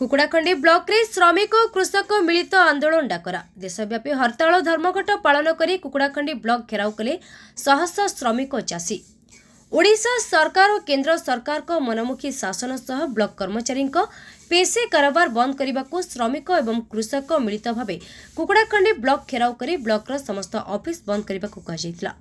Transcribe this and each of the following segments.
कुकुड़ाखंडी block रे श्रमिक और कृषक मिलित आंदोलन डाकरा देशव्यापी हड़ताल धर्मघट पालन कर कुकुड़ाखंडी ब्लॉक घेराव कले शह शह श्रमिक और चाषी। ओडिशा सरकार और केंद्र सरकार को मनमुखी शासन सह ब्लॉक कर्मचारी पेशे कारोबार बंद करने को श्रमिक एवं कृषक मिलित भाव कुकुड़ाखंडी ब्लॉक घेराव कर ब्लॉक समस्त ऑफिस बंद करने को कहा।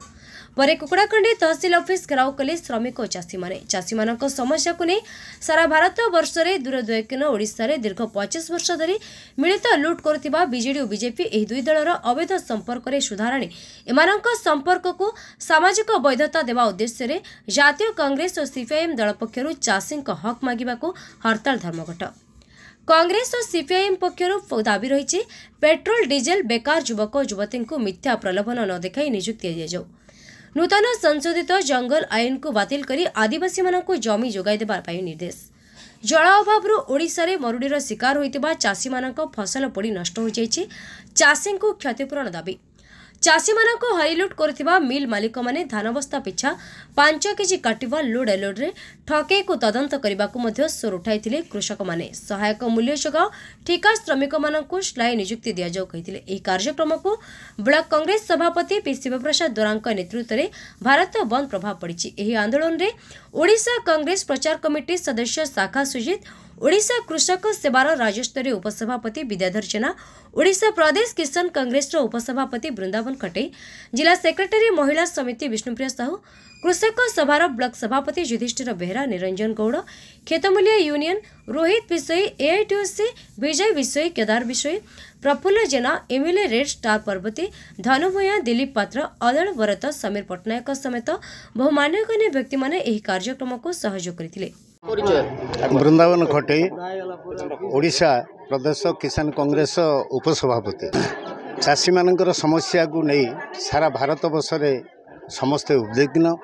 परे कुकुड़ाखंडी तहसील ऑफिस घेराव कले श्रमिक और चाषी मानक समस्या को नहीं सारा भारत वर्ष में दूरदूरकीन ओडिशा रे दीर्घ 25 वर्ष धरी मिलित लुट करुवा बीजेडी और बीजेपी एही दुई दलर अवैध संपर्क रे सुधार आनी एमानक संपर्क को सामाजिक वैधता देवा उद्देश्य रे जातीय कांग्रेस और सीपीआईएम दल पक्षरु चाषी हक मागिबा को हड़ताल धर्मघट। कांग्रेस और सीपीआईएम पक्षरु दाबी रही पेट्रोल डीजेल बेकार युवक और युवती को मिथ्या प्रलोभन न देखाई नियुक्ति दि जाऊ। नूतन संशोधित जंगल आईन को बातिल करी आदिवासी मानक जमी जोगाई देबा पाई निर्देश। जल अभाव ओडिशा रे मरुडीर शिकार होइतिबा चाषी मानक फसल पोड़ी नष्ट हो जाइछि। चाषी को क्षतिपूरण दाबी। चाषी मानक हरिलुट करथिबा मिल मालिक माने धान बस्ता पिछा 5 केजी काटिबा लोड एलोड रे ठके को तदंत करने को स्वर उठाई कृषक माने सहायक मूल्य जगह ठिका श्रमिक मानक स्लाय नियुक्ति दि जाऊ कहिथिले। एही कार्यक्रम को ब्लॉक कांग्रेस सभापति पी शिवप्रसाद दोरांक नेतृत्व में भारत बंद प्रभाव पड़ी। एही आंदोलन रे ओडिशा कांग्रेस प्रचार कमिटी सदस्य शाखा सुजित, ओडिशा कृषक सेवार राज्यस्तरीय उपसभापति विद्याधर जेना, ओडिशा प्रदेश किसान कांग्रेस उपसभापति वृंदावन खटे, जिला सेक्रेटरी महिला समिति विष्णुप्रिया साहू, कृषक सभार ब्लॉक सभापति युधिष्ठिर बेहरा, निरंजन गौड़, खेतमूल्य यूनियन रोहित विषयी, एआईटीओसी विजय विषयी, केदार विषयी, प्रफुल्ल जेना, एमएलए रेड स्टार पर्वती, धनु भूया, दिलीप पात्र, अदल भरत, समीर पट्टनायक समेत बहु मान्यगण्य व्यक्ति माने एही कार्यक्रम को सहयोग करथिले। वृंदावन खटे ओडिशा प्रदेश किसान कांग्रेस उपसभापति। चाषी मानकर समस्या को नहीं सारा भारत वर्ष में समस्ते उद्विग्न।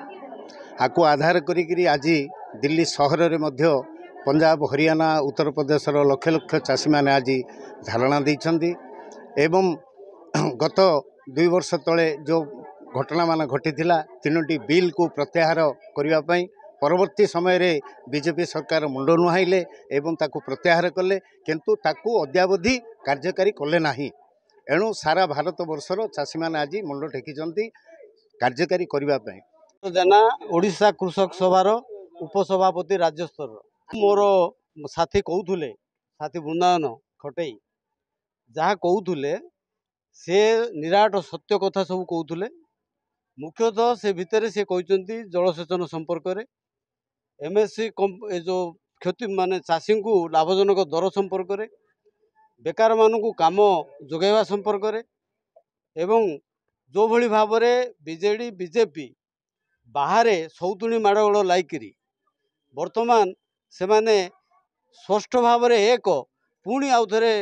आपको आधार करी आज दिल्ली सहर में मध्य पंजाब हरियाणा उत्तर प्रदेश लक्ष लक्ष चाषी मैंने आज धारणा देइछन्ति एवं गत 2 वर्ष तले जो घटना मान घटी 3टी बिल को प्रत्याहार करने परवर्ती समय रे बीजेपी सरकार मुंड नुहाइले एवं ताकू प्रत्याहार कले किंतु ताकू अद्यावधि कार्यकारी कले नाही। एणु सारा भारत वर्षर चाषी मैंने आज मुंड टेकिचंती कार्यकारी करने। जेना ओडिशा कृषक सभार उपसभापति राज्य स्तर मोर साथी कहूले साथी वृंदावन खटई जहाँ कहूले से निराट सत्य कथा सब कहूले। मुख्यतः से भितर से कहते जलसेचन संपर्क में एमएससी जो क्षति माने चाषी को लाभजनक दर संपर्क में बेकार मानू काम जोगाइवा संपर्क में एवं जो भली भाव में बीजेडी बीजेपी बाहर सौतुणी माड़गोड़ लाइकरी वर्तमान से माने स्पष्ट भाव में एक पुणी आउ थे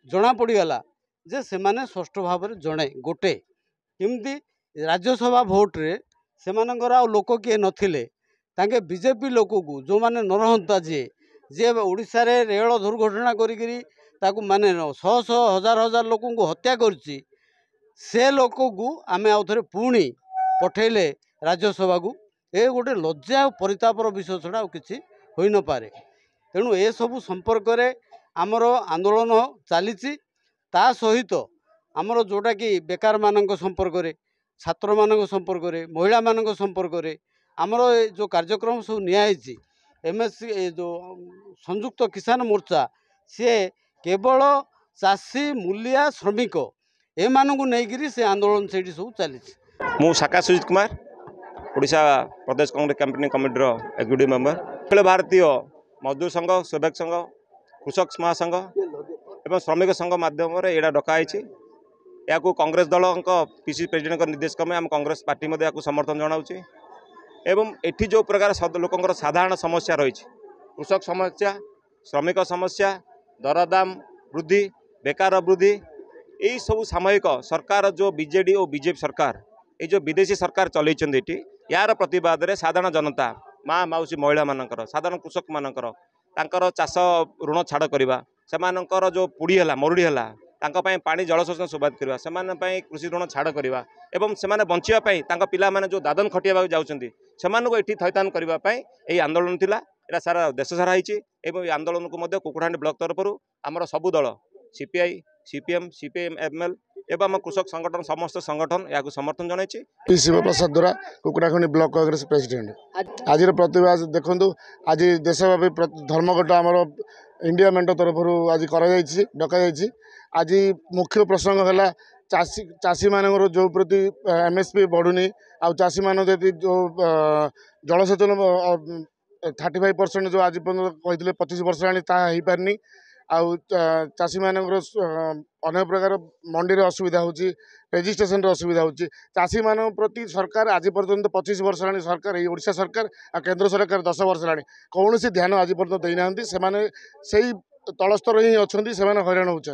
जना पड़गला जे से माने स्पष्ट भाव में जड़े गोटे केमती राज्यसभा भोट रे से मानकर आ लोक किए नथिले तांके बीजेपी लोक को जो माने न रहंता जे ओडिशा रे रेल दुर्घटना करी ताकू माने शह शह हजार हजार लोक को हत्या करछि से लोक को आमे आउ थे पुणी पठेले राज्यसभा को ए गोटे लज्जा और परितापर विषय छड़ा किसी होई न पारे। तेणु ए सबु संपर्क रे आमर आंदोलन चली ता सहित आमर जोटा कि बेकार मानक संपर्क रे छात्र मानक संपर्क रे महिला मानक संपर्क रे आमर जो कार्यक्रम सब नियाई एमएससी जो संयुक्त किसान मोर्चा सी केवल चाषी मूलिया श्रमिक एमानकु नेइकिरी से आंदोलन से सब चली। मु शाखा सुजित कुमार ओडिशा प्रदेश Congress campaigning कमिटीर executive member. Akhil Bharatiya मजदूर संघ, सेवक संघ, कृषक महासंघ एवं श्रमिक संघ माध्यम यहाँ डकाई या कांग्रेस दल पीसी प्रेसिडेंट निर्देश क्रमे आम कांग्रेस पार्टी समर्थन जनाऊे एवं एठी जो प्रकार लोकंर साधारण समस्या रही कृषक समस्या, श्रमिक समस्या, दरदाम वृद्धि, बेकार वृद्धि, यही सब सामयिक सरकार जो बीजेडी और बीजेपी सरकार ये जो विदेशी सरकार चलती यार प्रतिवाद रे साधारण जनता माँ मौसी महिला मानकर साधारण कृषक मानकर तांकर चाष ऋण छाड़ करवा से जो पुड़ी है मरुड़ी है पानी जलसेचन सुबाद करवा से कृषि ऋण छाड़ करवा एवं से बचापी पिला जो दादन खटिया जाऊँगी से थैतान करने आंदोलन थिला एटा सारा देश सारा होती आंदोलन को कुकुड़ाहांडी ब्लॉक तरफ आमर सबू दल सीपीआई सीपीएम सीपीएम एमएल एवं आम कृषक संगठन समस्त संगठन या समर्थन जनई। शिव प्रसाद द्वारा कुकुड़ाखंडी ब्लॉक कांग्रेस प्रेसिडेंट आज प्रतिभा देखु आज देशव्यापी धर्मघट आमर इंडिया मेंट तरफ आज डक आज मुख्य प्रसंग है चाषी मान जो प्रति एमएसपी बढ़ुनी आ चाषी मान जो जलसेचन 35% जो आज कहते 25 वर्ष हो पारनी आउ चाषी मान अनेक प्रकार मंडी असुविधा होची रेजिस्ट्रेशन असुविधा होची चाषी मान प्रति सरकार आज पर्यंत 25 वर्ष सरकार ओडिशा सरकार आ केंद्र सरकार 10 वर्ष कौन सी ध्यान आज पर्यंत देना से तलस्तर ही अच्छा से हईराण होती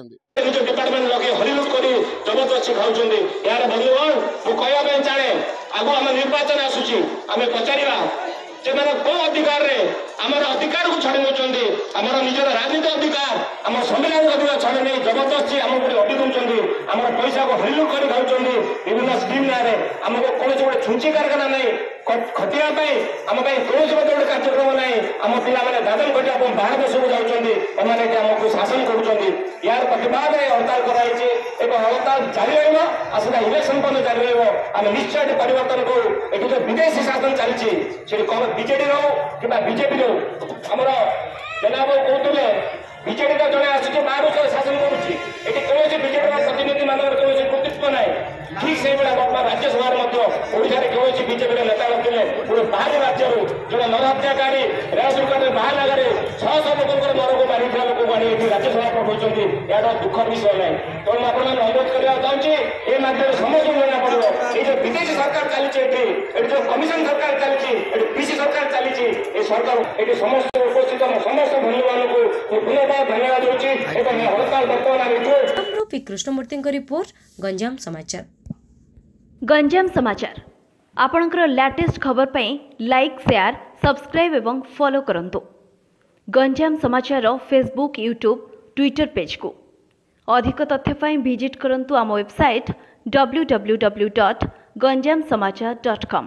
निर्वाचन आसूची आम पचारा कौ अधिकार अधिकार को छाड़ी नौकरी आमर निजर राजनीति अधिकार आम संविधान अधिकार छाड़ी नहीं जबरदस्ती आम अटि दूसरी आम पैसा को हरिलुट कर खाऊँ विभिन्न स्कीम ना आमको कौन गोटे छुंची कारखाना नहीं खटिया आम कौन गोटे कार्यक्रम ना आम पाने दादन घटिया बाहर देश को जाऊँगी आमको शासन कर यार प्रतिवाद हड़ताल कराई हड़ताल जारी रहा इलेक्शन पर्यटन जारी रहा निश्चय परिवर्तन करूँ ये जो विदेशी शासन चलती बीजेडी रो कि बीजेपी रो आमर जनाब कहते बीजेडी का जड़े आस बाहर शासन करुच्ची कौन बीजेपी प्रतिनिधि मान कौन कर्तृत्व ना ठीक से बर्तमान राज्यसभा कौन बीजेपी नेता रखिले गोटे बाहर राज्य जो नरहत्याकारी रेल दुर्घटना बाहर जगह 600 लोक मर को मारी लोक आनी राज्यसभा पठाऊँ यार दुखर विषय ना तेणु आप अनुरोध करने चाहूँगी ये माध्यम समस्त जाना पड़ो ये जो विदेशी सरकार चली जो कमिशन सरकार चली पीसी सरकार चली सरकार ये समस्त उपस्थित समस्त बंधु मान को पुनर्बार धन्यवाद दूसरी हड़ताल बर्तमान कृष्णमूर्ति रिपोर्ट गंजाम समाचार। गंजाम समाचार आपणकर लेटेस्ट खबर पाई लाइक शेयर सब्सक्राइब एवं फॉलो करंतु गंजाम समाचार फेसबुक यूट्यूब ट्विटर पेज को अधिक तथ्य पाई विजिट करंतु आम वेबसाइट www.ganjamsamachar.com।